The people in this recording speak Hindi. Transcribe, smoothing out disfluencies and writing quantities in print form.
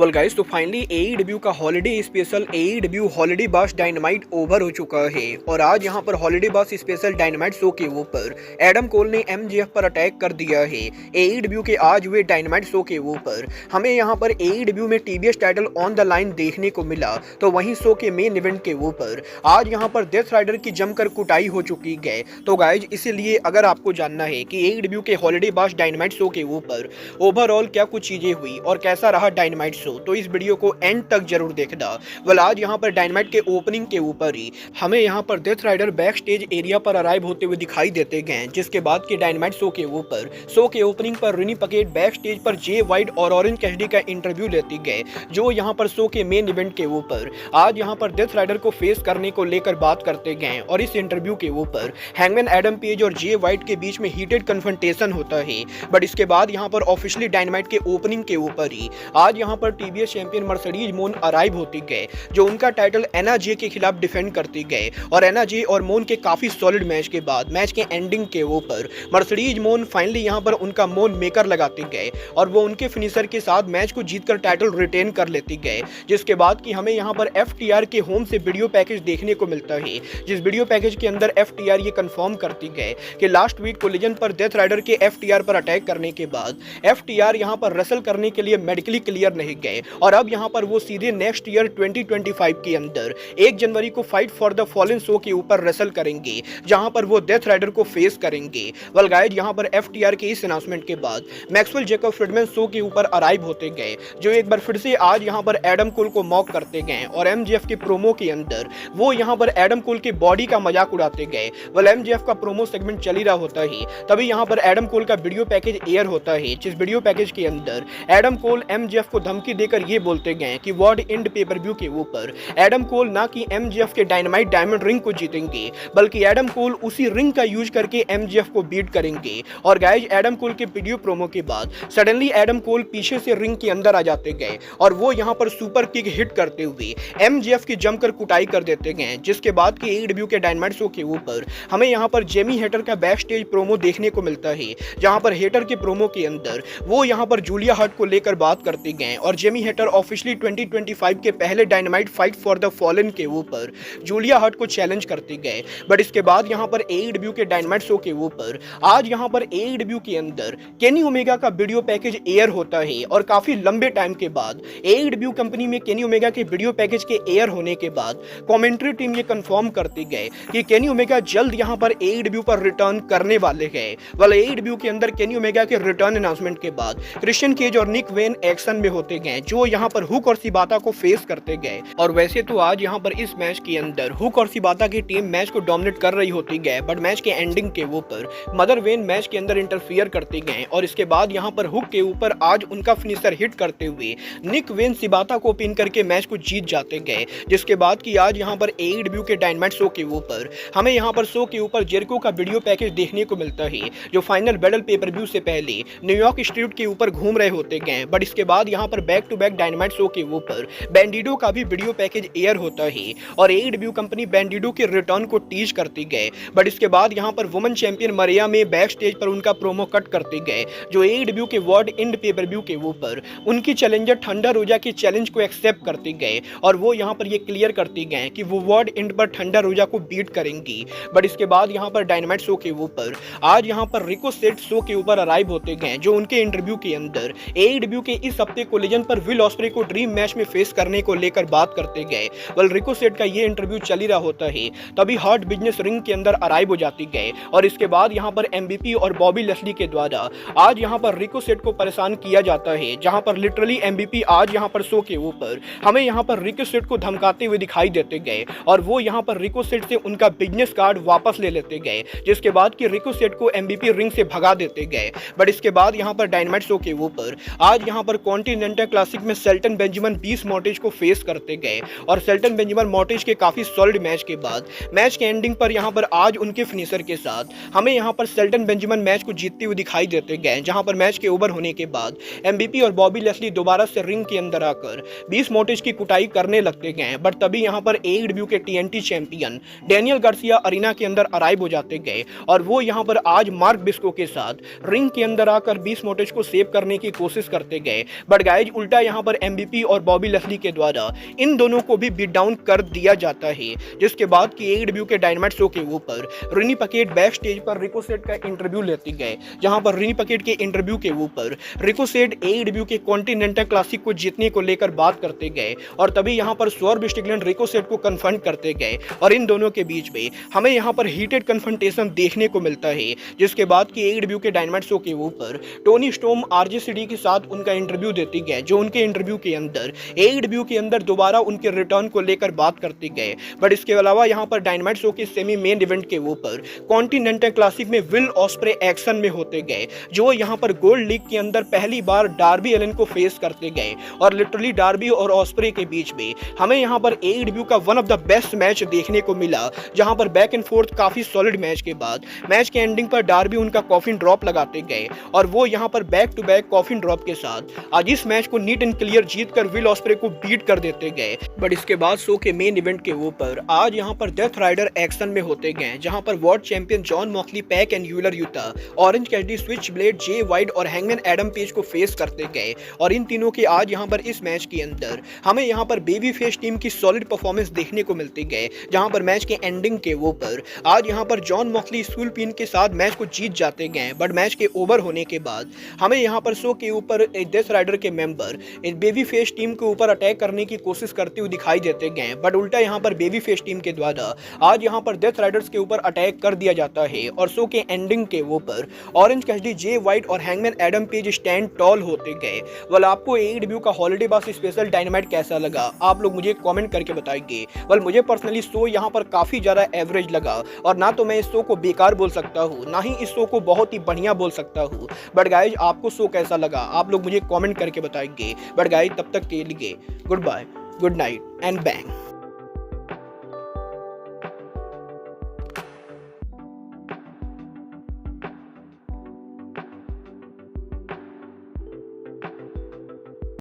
वेल गाइस, तो फाइनली एईडब्ल्यू का हॉलिडे स्पेशल एईडब्ल्यू हॉलिडे बाश डायनामाइट ओवर हो चुका है और आज यहां पर हॉलिडे बाश स्पेशल डायनामाइट शो के ऊपर एडम कोल ने एमजेएफ पर अटैक कर दिया है। एईडब्ल्यू के आज हुए डायनामाइट शो के ऊपर हमें यहां पर एईडब्ल्यू में TBS title on the line देखने को मिला, तो वहीं शो के मेन इवेंट के ऊपर आज यहां पर डेथ राइडर की जमकर कुटाई हो चुकी है। तो गाइज, इसीलिए अगर आपको जानना है कि एईडब्ल्यू के हॉलिडे बाश डायनामाइट शो के ऊपर ओवरऑल क्या कुछ चीजें हुई और कैसा रहा डायनामाइट शो, तो इस वीडियो को एंड तक जरूर देखना। वेल, आज यहाँ पर डायनामाइट के ओपनिंग के ऊपर ही हमें यहाँ पर Death Rider backstage area पर अराइव होते हुए दिखाई देते गए, जिसके बाद के डायनामाइट शो के ऊपर शो के ओपनिंग पर रिनी पकेट बैक स्टेज पर जे वाइट और ऑरेंज कैसिडी का इंटरव्यू लेती गए, जो यहाँ पर शो के मेन इवेंट के ऊपर आज यहाँ पर डेथ राइडर को फेस करने को लेकर बात करते गए। और इस इंटरव्यू के ऊपर हैंगमैन एडम पेज और जे वाइट के बीच में हीटेड कन्फ्रंटेशन होता है। बट इसके बाद यहाँ पर ऑफिशियली डायनामाइट के ओपनिंग के ऊपर ही आज यहाँ पर टीबीएस चैंपियन मर्सिडीज मोन अराइव होती गए, जो उनका टाइटल एना जे के खिलाफ डिफेंड करती गए। और एना जे और मोन के काफी सॉलिड मैच के बाद मैच के एंडिंग के ऊपर मर्सिडीज मोन फाइनली यहां पर उनका मोन मेकर लगाते गए और वो उनके फिनिशर के साथ मैच को जीतकर टाइटल रिटेन कर लेती गए। जिसके बाद कि हमें यहां पर एफटीआर के होम से वीडियो पैकेज देखने को मिलता है, जिस वीडियो पैकेज के अंदर एफटीआर ये कंफर्म करती गए कि लास्ट वीक कोलिजन पर डेथ राइडर के एफटीआर पर अटैक करने के बाद एफटीआर यहां पर रसल करने के लिए मेडिकली क्लियर नहीं गए और अब यहां पर वो सीधे नेक्स्ट ईयर 2025 के अंदर 1 जनवरी को fight for the fallen show के ऊपर रसल करेंगे, जहां पर वो डेथ राइडर को फेस करेंगे। वेल गाइस, यहां पर एफटीआर के इस अनाउंसमेंट के बाद मैक्सवेल जैकब फ्रीडमैन शो के ऊपर अराइव होते गए, जो एक बार फिर से आज यहां पर एडम कोल को मॉक करते गए और एमजेएफ के प्रोमो के अंदर वो यहां पर एडम कोल के बॉडी का मजाक उड़ाते गए। वेल, एमजेएफ का प्रोमो सेगमेंट चल ही रहा होता ही तभी यहां पर एडम कोल का वीडियो पैकेज एयर होता है, जिस वीडियो पैकेज के अंदर एडम कोल एमजेएफ को धमकी देकर ये बोलते गए कि वर्ल्ड एंड पेपर व्यू के ऊपर एडम कोल ना कि एमजेएफ के डायनामाइट डायमंड रिंग को जीतेंगे, बल्कि एडम कोल उसी रिंग का यूज करके एमजेएफ को बीट करेंगे। और गाइज, एडम कोल के वीडियो प्रोमो के बाद सडनली एडम कोल पीछे से रिंग के अंदर आ जाते गए और वो यहां पर सुपर किक हिट करते हुए एमजेएफ की जमकर कुटाई कर देते गए। जिसके बाद के एईडब्ल्यू के डायनामाइट शो के ऊपर हमें यहां पर जेमी हेटर का बैक स्टेज प्रोमो देखने को मिलता है, जहां पर हेटर के प्रोमो के अंदर वो यहां पर जूलिया हर्ट को लेकर बात करते गए और जेमी हेटर ऑफिशियली 2025 के पहले dynamite fight for the fallen के ऊपर जूलिया हर्ट को चैलेंज करते गए। बट इसके बाद यहां पर एईडब्ल्यू के डायनामाइट शो के ऊपर आज यहां पर एईडब्ल्यू के अंदर केनी ओमेगा का वीडियो पैकेज एयर होता है और काफी लंबे टाइम के बाद एईडब्ल्यू कंपनी में केनी ओमेगा के वीडियो पैकेज के एयर होने के बाद कमेंट्री टीम ये कंफर्म करती गए कि केनी ओमेगा जल्द यहां पर एईडब्ल्यू पर रिटर्न करने वाले हैं। वाले एईडब्ल्यू के अंदर केनी ओमेगा के रिटर्न अनाउंसमेंट के बाद क्रिश्चियन केज और निक वेन एक्शन में होते गए, जो यहां पर हुक और सिबाता को फेस करते गए। और वैसे तो आज यहां पर इस मैच के अंदर हुक और सिबाता की टीम मैच को डोमिनेट कर रही होती गए, बट मैच के एंडिंग के ऊपर मदर वेन मैच के अंदर इंटरफियर करते गए और इसके बाद यहां पर हुक के ऊपर आज उनका फिनिशर हिट करते हुए निक वेन सिबाता को पिन करके मैच को जीत जाते गए। जिसके बाद कि आज यहां पर एईडब्ल्यू के डायनामाइट शो के ऊपर हमें यहां पर शो के ऊपर जेरिको का वीडियो पैकेज देखने को मिलता है, जो फाइनल बैटल पेपर व्यू से पहले न्यूयॉर्क स्ट्रीट के ऊपर घूम रहे होते गए। बट इसके बाद यहां पर back to back Dynamite show के ऊपर बैंडिडो का भी वीडियो पैकेज एयर होता है और एईडब्ल्यू कंपनी बैंडिडो के रिटर्न को टीज करती गए। बट इसके बाद यहां पर वुमेन चैंपियन मरिया में बैक स्टेज पर उनका प्रोमो कट करते गए, जो एईडब्ल्यू के वर्ल्ड एंड पेपर व्यू के ऊपर उनकी चैलेंजर ठंडा रोजा के चैलेंज को एक्सेप्ट करते गए और वो यहां पर ये क्लियर करते गए कि वो वर्ल्ड एंड पर ठंडा रोजा को बीट करेंगी। बट इसके बाद यहां पर डायनामाइट शो के ऊपर आज यहां पर रिको सेट शो के ऊपर अराइव होते गए, जो उनके इंटरव्यू के अंदर एईडब्ल्यू के इस हफ्ते कोलिजन पर विल ऑस्प्रे को ड्रीम मैच में फेस करने को लेकर बात करते गए। वेल, रिको सेट का ये इंटरव्यू चल ही रहा होता है तभी हार्ट बिजनेस रिंग के अंदर अराइव हो जाती गए और इसके बाद यहां पर एमबीपी और बॉबी लेस्ली के द्वारा आज यहां पर रिको सेट को परेशान किया जाता है, जहां पर लिटरली एमबीपी आज यहां पर शो के ऊपर हमें यहां पर रिको सेट को धमकाते हुए दिखाई देते गए और वो यहां पर रिको सेट से उनका बिजनेस कार्ड वापस ले लेते गए, जिसके बाद कि रिको सेट को एमबीपी रिंग से भगा देते गए। बट इसके बाद यहां पर डायनामाइट शो के ऊपर आज यहां पर कॉन्टिनेंटल क्लासिक में सेल्टन बेंजामिन बीस मॉर्टेज को फेस करते गए और सेल्टन बेंजामिन मॉर्टेज के काफी सॉलिड मैच के बाद मैच के एंडिंग पर यहां पर आज उनके फिनिशर के साथ हमें यहां पर सेल्टन बेंजामिन मैच को जीतते हुए दिखाई देते गए, जहां पर मैच के ओवर होने के बाद एमबीपी और बॉबी लेस्ली दोबारा से रिंग के अंदर आकर बीस मॉर्टेज की कुटाई करने लगते गए। बट तभी यहां पर एईडब्ल्यू के TNT champion Daniel Garcia arena के अंदर अराइव हो जाते गए और वो यहां पर आज मार्क बिस्को के साथ रिंग के अंदर आकर बीस मॉर्टेज को सेव करने की कोशिश करते गए। बट गाइज, उल्टा यहाँ पर MVP और बॉबी लेस्ली के द्वारा इन दोनों को भी बीट डाउन कर दिया जाता है। जिसके बाद कि AEW के डायनामाइट शो के ऊपर रेनी पकेट बैक स्टेज पर रिकोसेट का इंटरव्यू लेते गए, जहां पर रेनी पकेट के इंटरव्यू के ऊपर रिकोसेट AEW के कॉन्टिनेंटल क्लासिक को जीतने को लेकर बात करते गए और तभी यहां पर स्वर्व स्ट्रिकलैंड रिकोसेट को कन्फ्रंट करते गए और इन दोनों के बीच में हमें यहां पर हीटेड कन्फ्रंटेशन देखने को मिलता है। जिसके बाद कि AEW के डायनामाइट शो के ऊपर टोनी स्टॉर्म RJ-CD के साथ उनका इंटरव्यू देते गए, जो उनके इंटरव्यू के अंदर AEW के अंदर दोबारा उनके रिटर्न को लेकर बात करते गए। बट इसके अलावा यहां पर डायनामाइट शो के सेमी मेन इवेंट के ऊपर कॉन्टिनेंटल क्लासिक में विल ऑस्प्रे एक्शन में होते गए, जो यहां पर गोल्ड लीग के अंदर पहली बार डार्बी एलन को फेस करते गए और लिटरली डार्बी और ऑस्प्रे के बीच में हमें यहां पर AEW का one of the best match देखने को मिला, जहां पर बैक एंड फोर्थ काफी सॉलिड मैच के बाद मैच के एंडिंग पर डार्बी उनका कॉफिन ड्रॉप लगाते गए और वो यहां पर back to back coffin drop के साथ आज इस मैच को नीट एंड क्लियर जीत कर विल ऑस्प्रे को बीट कर देते गए। बट इसके बाद शो के मेन इवेंट के ऊपर आज यहां पर डेथ राइडर एक्शन में होते गए, जहां पर world champion John Moxley, pack and Euler Utah, orange Cassidy, switch blade, J wide और हैंगमैन एडम पेज को फेस करते गए और इन तीनों के आज यहां पर इस मैच के अंदर हमें यहां पर बेबी फेस टीम की सॉलिड परफॉर्मेंस देखने को मिलते गए, जहां पर मैच के एंडिंग के ऊपर आज यहां पर जॉन मॉक्सली स्कूल पिन के साथ मैच को जीत जाते गए। बट मैच के ओवर होने के बाद हमें यहां पर शो के ऊपर डेथ राइडर के मेंबर इस बेबी फेस टीम के ऊपर अटैक करने की कोशिश करते हुए दिखाई देते गए, बट उल्टा यहां पर बेबी फेस टीम के द्वारा आज यहां पर डेथ राइडर्स के ऊपर अटैक कर दिया जाता है और शो के एंडिंग के ऊपर ऑरेंज कैसिडी, जे वाइट और hangman Adam page stand toll होते गए। वेल, आपको AEW का हॉलिडे बॉस स्पेशल डायनामाइट कैसा लगा, आप लोग मुझे कमेंट करके बताइए। वेल, मुझे पर्सनली शो यहां पर काफी ज्यादा एवरेज लगा और ना तो मैं इस शो को बेकार बोल सकता हूं, ना ही इस शो को बहुत ही बढ़िया बोल सकता हूं। बट गाइज, आपको शो कैसा लगा आप लोग मुझे कमेंट करके बताइए। बट गाइज, तब तक के लिए goodbye, good night and bang.